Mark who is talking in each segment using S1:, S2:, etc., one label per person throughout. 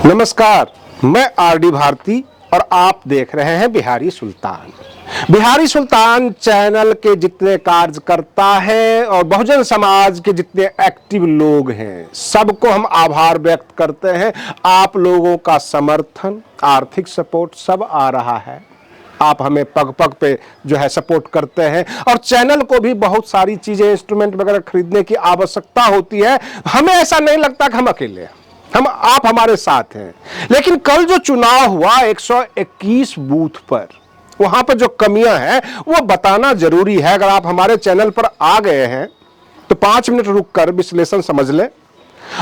S1: नमस्कार, मैं आरडी भारती और आप देख रहे हैं बिहारी सुल्तान। बिहारी सुल्तान चैनल के जितने कार्यकर्ता हैं और बहुजन समाज के जितने एक्टिव लोग हैं, सबको हम आभार व्यक्त करते हैं। आप लोगों का समर्थन, आर्थिक सपोर्ट सब आ रहा है। आप हमें पग पग पे जो है सपोर्ट करते हैं और चैनल को भी बहुत सारी चीजें, इंस्ट्रूमेंट वगैरह खरीदने की आवश्यकता होती है। हमें ऐसा नहीं लगता कि हम अकेले हैं, आप हमारे साथ हैं। लेकिन कल जो चुनाव हुआ 121 बूथ पर, वहां पर जो कमियां हैं वो बताना जरूरी है। अगर आप हमारे चैनल पर आ गए हैं तो 5 मिनट रुककर विश्लेषण समझ लें।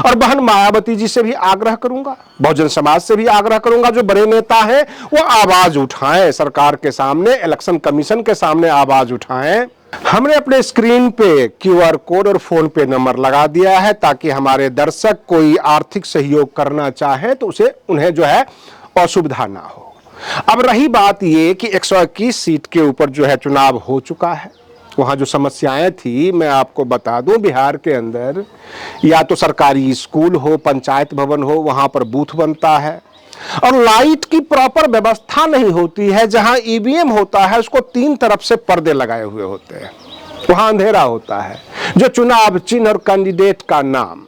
S1: और बहन मायावती जी से भी आग्रह करूंगा, बहुजन समाज से भी आग्रह करूंगा, जो बड़े नेता हैं वो आवाज उठाएं, सरकार के सामने, इलेक्शन कमीशन के सामने आवाज उठाएं। हमने अपने स्क्रीन पे क्यूआर कोड और फोन पे नंबर लगा दिया है ताकि हमारे दर्शक कोई आर्थिक सहयोग करना चाहे तो उन्हें जो है असुविधा ना हो। अब रही बात ये कि 121 सीट के ऊपर जो है चुनाव हो चुका है। वहां जो समस्याएं थी मैं आपको बता दूं, बिहार के अंदर या तो सरकारी स्कूल हो, पंचायत भवन हो, वहां पर बूथ बनता है और लाइट की प्रॉपर व्यवस्था नहीं होती है। जहां ईवीएम होता है उसको 3 तरफ से पर्दे लगाए हुए होते हैं, वहां अंधेरा होता है। जो चुनाव चिन्ह और कैंडिडेट का नाम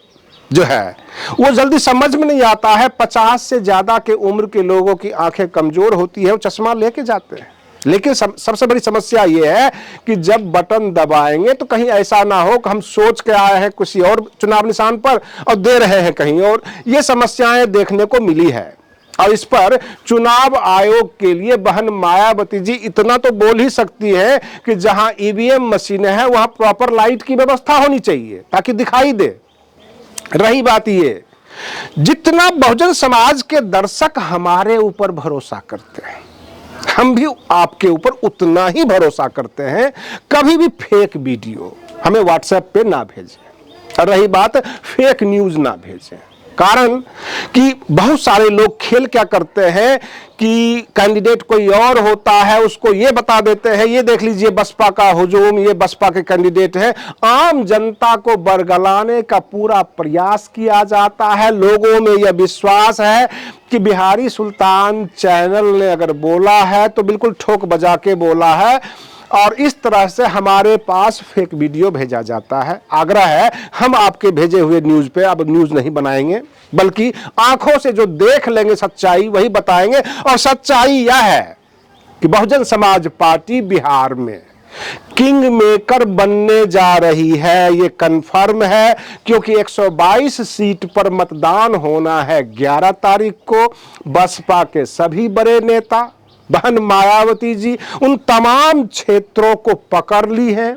S1: जो है वो जल्दी समझ में नहीं आता है। 50 से ज्यादा के उम्र के लोगों की आंखें कमजोर होती है, वो चश्मा लेके जाते हैं। लेकिन सबसे बड़ी समस्या ये है कि जब बटन दबाएंगे तो कहीं ऐसा ना हो कि हम सोच के आए हैं किसी और चुनाव निशान पर और दे रहे हैं कहीं और। ये समस्याएं देखने को मिली है और इस पर चुनाव आयोग के लिए बहन मायावती जी इतना तो बोल ही सकती है कि जहां ईवीएम मशीनें हैं वहां प्रॉपर लाइट की व्यवस्था होनी चाहिए ताकि दिखाई दे। रही बात ये, जितना बहुजन समाज के दर्शक हमारे ऊपर भरोसा करते हैं, हम भी आपके ऊपर उतना ही भरोसा करते हैं। कभी भी फेक वीडियो हमें व्हाट्सएप पे ना भेजें। और रही बात, फेक न्यूज ना भेजें। कारण कि बहुत सारे लोग खेल क्या करते हैं कि कैंडिडेट कोई और होता है, उसको ये बता देते हैं, ये देख लीजिए बसपा का हुजूम, ये बसपा के कैंडिडेट है। आम जनता को बरगलाने का पूरा प्रयास किया जाता है। लोगों में यह विश्वास है कि बिहारी सुल्तान चैनल ने अगर बोला है तो बिल्कुल ठोक बजा के बोला है और इस तरह से हमारे पास फेक वीडियो भेजा जाता है। आग्रह है, हम आपके भेजे हुए न्यूज पे अब न्यूज नहीं बनाएंगे, बल्कि आंखों से जो देख लेंगे सच्चाई वही बताएंगे। और सच्चाई यह है कि बहुजन समाज पार्टी बिहार में किंग मेकर बनने जा रही है। ये कंफर्म है क्योंकि 122 सीट पर मतदान होना है 11 तारीख को। बसपा के सभी बड़े नेता, बहन मायावती जी उन तमाम क्षेत्रों को पकड़ ली है,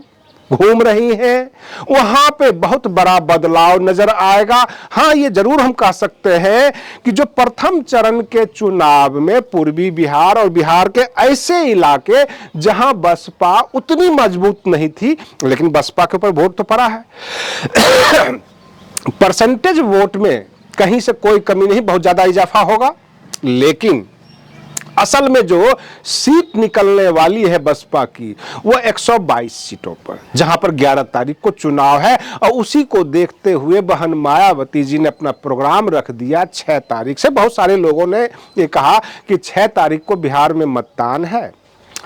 S1: घूम रही हैं। वहां पे बहुत बड़ा बदलाव नजर आएगा। हां, ये जरूर हम कह सकते हैं कि जो प्रथम चरण के चुनाव में पूर्वी बिहार और बिहार के ऐसे इलाके जहां बसपा उतनी मजबूत नहीं थी, लेकिन बसपा के ऊपर वोट तो पड़ा है। परसेंटेज वोट में कहीं से कोई कमी नहीं, बहुत ज्यादा इजाफा होगा। लेकिन असल में जो सीट निकलने वाली है बसपा की वो 122 सीटों पर, जहां पर 11 तारीख को चुनाव है। और उसी को देखते हुए बहन मायावती जी ने अपना प्रोग्राम रख दिया 6 तारीख से। बहुत सारे लोगों ने ये कहा कि 6 तारीख को बिहार में मतदान है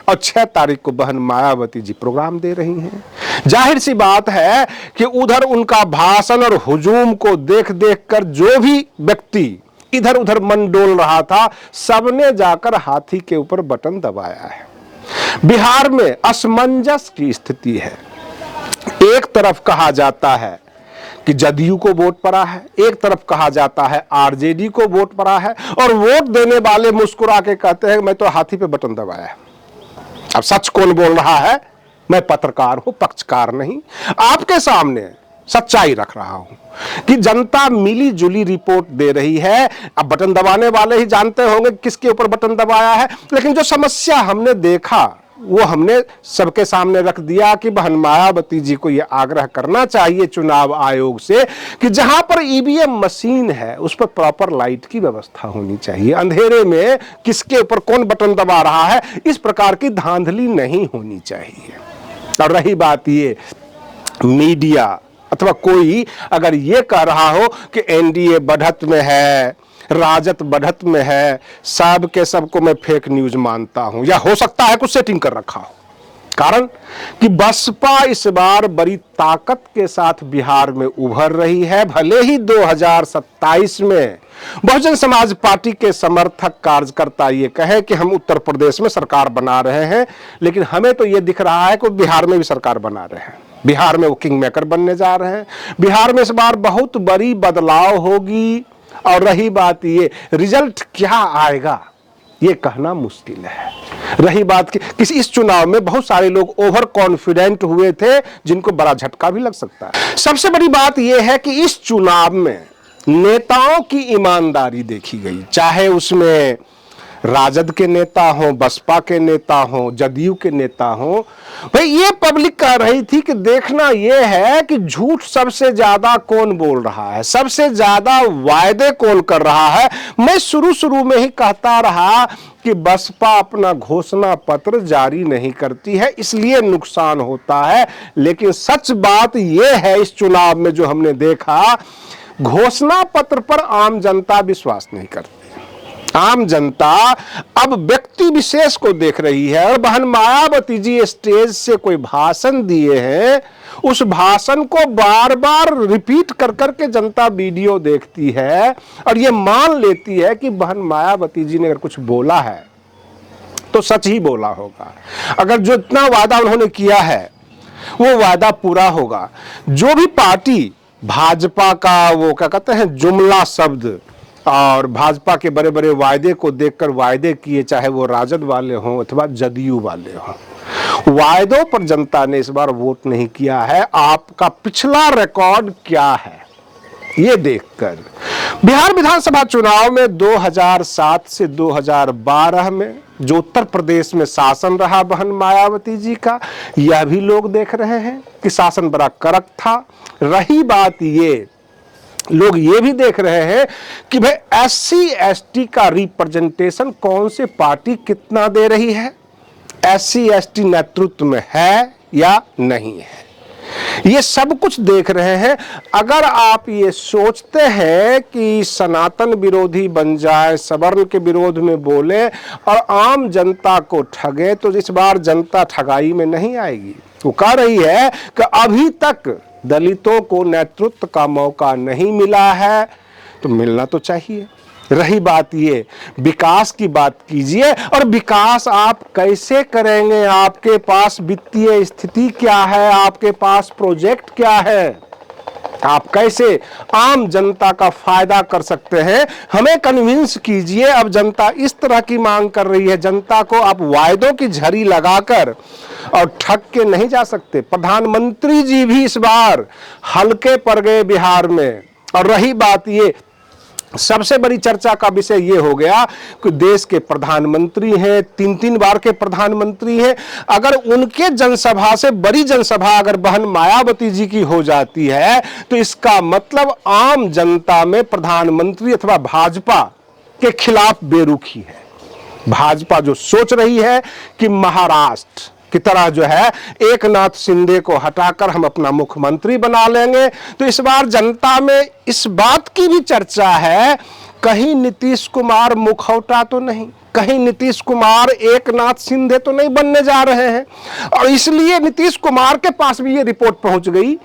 S1: और 6 तारीख को बहन मायावती जी प्रोग्राम दे रही हैं। जाहिर सी बात है कि उधर उनका भाषण और हुजूम को देख देख कर जो भी व्यक्ति इधर उधर मन डोल रहा था, सबने जाकर हाथी के ऊपर बटन दबाया है। बिहार में असमंजस की स्थिति है। एक तरफ कहा जाता है कि जदयू को वोट पड़ा है, एक तरफ कहा जाता है आरजेडी को वोट पड़ा है और वोट देने वाले मुस्कुरा के कहते हैं मैं तो हाथी पे बटन दबाया है। अब सच कौन बोल रहा है? मैं पत्रकार हूं, पक्षकार नहीं, आपके सामने सच्चाई रख रहा हूं कि जनता मिली जुली रिपोर्ट दे रही है। अब बटन दबाने वाले ही जानते होंगे किसके ऊपर बटन दबाया है। लेकिन जो समस्या हमने देखा वो हमने सबके सामने रख दिया कि बहन मायावती जी को यह आग्रह करना चाहिए चुनाव आयोग से कि जहां पर ईवीएम मशीन है उस पर प्रॉपर लाइट की व्यवस्था होनी चाहिए। अंधेरे में किसके ऊपर कौन बटन दबा रहा है, इस प्रकार की धांधली नहीं होनी चाहिए। और रही बात ये, मीडिया अथवा कोई अगर ये कह रहा हो कि एनडीए बढ़त में है, राजद बढ़त में है, सब के सबको मैं फेक न्यूज मानता हूं, या हो सकता है कुछ सेटिंग कर रखा हो। कारण कि बसपा इस बार बड़ी ताकत के साथ बिहार में उभर रही है। भले ही 2027 में बहुजन समाज पार्टी के समर्थक कार्यकर्ता ये कहे कि हम उत्तर प्रदेश में सरकार बना रहे हैं, लेकिन हमें तो ये दिख रहा है कि बिहार में भी सरकार बना रहे हैं। बिहार में वो किंग मेकर बनने जा रहे हैं। बिहार में इस बार बहुत बड़ी बदलाव होगी। और रही बात ये, रिजल्ट क्या आएगा ये कहना मुश्किल है। रही बात कि किसी इस चुनाव में बहुत सारे लोग ओवर कॉन्फिडेंट हुए थे, जिनको बड़ा झटका भी लग सकता है। सबसे बड़ी बात यह है कि इस चुनाव में नेताओं की ईमानदारी देखी गई, चाहे उसमें राजद के नेता हो, बसपा के नेता हो, जदयू के नेता हो। भाई ये पब्लिक कह रही थी कि देखना यह है कि झूठ सबसे ज्यादा कौन बोल रहा है, सबसे ज्यादा वायदे कौन कर रहा है। मैं शुरू में ही कहता रहा कि बसपा अपना घोषणा पत्र जारी नहीं करती है, इसलिए नुकसान होता है। लेकिन सच बात यह है, इस चुनाव में जो हमने देखा, घोषणा पत्र पर आम जनता विश्वास नहीं करती। आम जनता अब व्यक्ति विशेष को देख रही है। और बहन मायावती जी स्टेज से कोई भाषण दिए हैं, उस भाषण को बार बार रिपीट कर करके जनता वीडियो देखती है और ये मान लेती है कि बहन मायावती जी ने अगर कुछ बोला है तो सच ही बोला होगा। अगर जो इतना वादा उन्होंने किया है वो वादा पूरा होगा। जो भी पार्टी भाजपा का वो क्या कहते हैं जुमला शब्द और भाजपा के बड़े बड़े वायदे को देखकर वायदे किए, चाहे वो राजद वाले हों अथवा जदयू वाले हों, वायदों पर जनता ने इस बार वोट नहीं किया है। आपका पिछला रिकॉर्ड क्या है ये देखकर। बिहार विधानसभा चुनाव में 2007 से 2012 में जो उत्तर प्रदेश में शासन रहा बहन मायावती जी का, यह भी लोग देख रहे हैं कि शासन बड़ा करप्ट था। रही बात ये, लोग ये भी देख रहे हैं कि भाई SC ST का रिप्रेजेंटेशन कौन से पार्टी कितना दे रही है, SC ST नेतृत्व में है या नहीं है, ये सब कुछ देख रहे हैं। अगर आप ये सोचते हैं कि सनातन विरोधी बन जाए, सवर्ण के विरोध में बोले और आम जनता को ठगे, तो इस बार जनता ठगाई में नहीं आएगी। वो कह रही है कि अभी तक दलितों को नेतृत्व का मौका नहीं मिला है, तो मिलना तो चाहिए। रही बात ये, विकास की बात कीजिए, और विकास आप कैसे करेंगे, आपके पास वित्तीय स्थिति क्या है, आपके पास प्रोजेक्ट क्या है, आप कैसे आम जनता का फायदा कर सकते हैं, हमें कन्विंस कीजिए। अब जनता इस तरह की मांग कर रही है, जनता को आप वायदों की झड़ी लगाकर और ठग के नहीं जा सकते। प्रधानमंत्री जी भी इस बार हल्के पड़ गए बिहार में। और रही बात ये, सबसे बड़ी चर्चा का विषय ये हो गया कि देश के प्रधानमंत्री हैं, 3-3 बार के प्रधानमंत्री हैं, अगर उनके जनसभा से बड़ी जनसभा अगर बहन मायावती जी की हो जाती है, तो इसका मतलब आम जनता में प्रधानमंत्री अथवा भाजपा के खिलाफ बेरुखी है। भाजपा जो सोच रही है कि महाराष्ट्र की तरह जो है एकनाथ शिंदे को हटाकर हम अपना मुख्यमंत्री बना लेंगे, तो इस बार जनता में इस बात की भी चर्चा है, कहीं नीतीश कुमार मुखौटा तो नहीं, कहीं नीतीश कुमार एकनाथ शिंदे तो नहीं बनने जा रहे हैं। और इसलिए नीतीश कुमार के पास भी ये रिपोर्ट पहुंच गई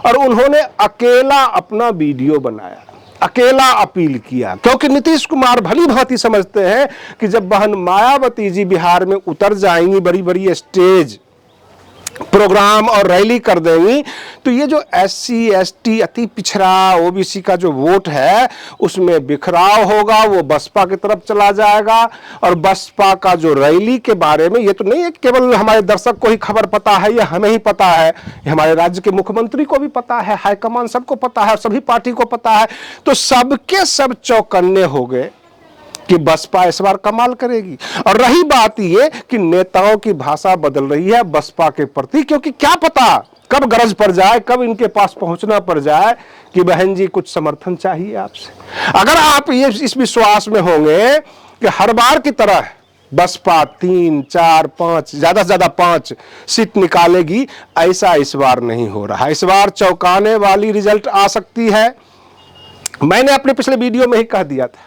S1: और उन्होंने अकेला अपना वीडियो बनाया, अकेला अपील किया, क्योंकि नीतीश कुमार भली भांति समझते हैं कि जब बहन मायावती जी बिहार में उतर जाएंगी, बड़ी बड़ी स्टेज प्रोग्राम और रैली कर देंगी, तो ये जो SC ST अति पिछड़ा OBC का जो वोट है उसमें बिखराव होगा, वो बसपा की तरफ चला जाएगा। और बसपा का जो रैली के बारे में, ये तो नहीं है केवल हमारे दर्शक को ही खबर पता है, ये हमें ही पता है, ये हमारे राज्य के मुख्यमंत्री को भी पता है, हाईकमान सबको पता है, सभी पार्टी को पता है। तो सबके सब चौकन्ने हो गए कि बसपा इस बार कमाल करेगी। और रही बात ये कि नेताओं की भाषा बदल रही है बसपा के प्रति, क्योंकि क्या पता कब गरज पड़ जाए, कब इनके पास पहुंचना पड़ जाए कि बहन जी कुछ समर्थन चाहिए आपसे। अगर आप ये इस विश्वास में होंगे कि हर बार की तरह बसपा 3, 4, 5 ज्यादा से ज्यादा 5 सीट निकालेगी, ऐसा इस बार नहीं हो रहा। इस बार चौंकाने वाली रिजल्ट आ सकती है। मैंने अपने पिछले वीडियो में ही कह दिया था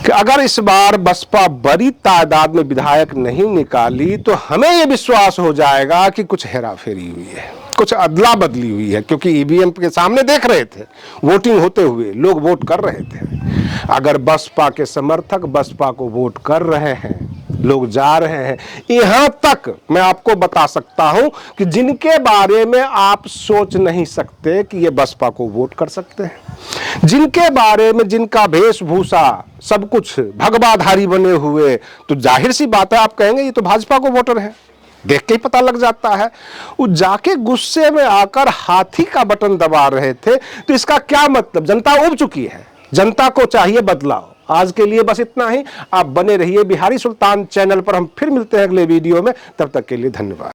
S1: कि अगर इस बार बसपा बड़ी तादाद में विधायक नहीं निकाली तो हमें यह विश्वास हो जाएगा कि कुछ हेराफेरी हुई है, कुछ अदला बदली हुई है, क्योंकि ईवीएम के सामने देख रहे थे, वोटिंग होते हुए लोग वोट कर रहे थे। अगर बसपा के समर्थक बसपा को वोट कर रहे हैं, लोग जा रहे हैं, यहां तक मैं आपको बता सकता हूं कि जिनके बारे में आप सोच नहीं सकते कि ये बसपा को वोट कर सकते हैं, जिनके बारे में, जिनका वेशभूषा सब कुछ भगवाधारी बने हुए, तो जाहिर सी बात है आप कहेंगे ये तो भाजपा को वोटर है, देख के ही पता लग जाता है। वो जाके गुस्से में आकर हाथी का बटन दबा रहे थे, तो इसका क्या मतलब? जनता उब चुकी है, जनता को चाहिए बदलाव। आज के लिए बस इतना ही। आप बने रहिए बिहारी सुल्तान चैनल पर। हम फिर मिलते हैं अगले वीडियो में, तब तक के लिए धन्यवाद।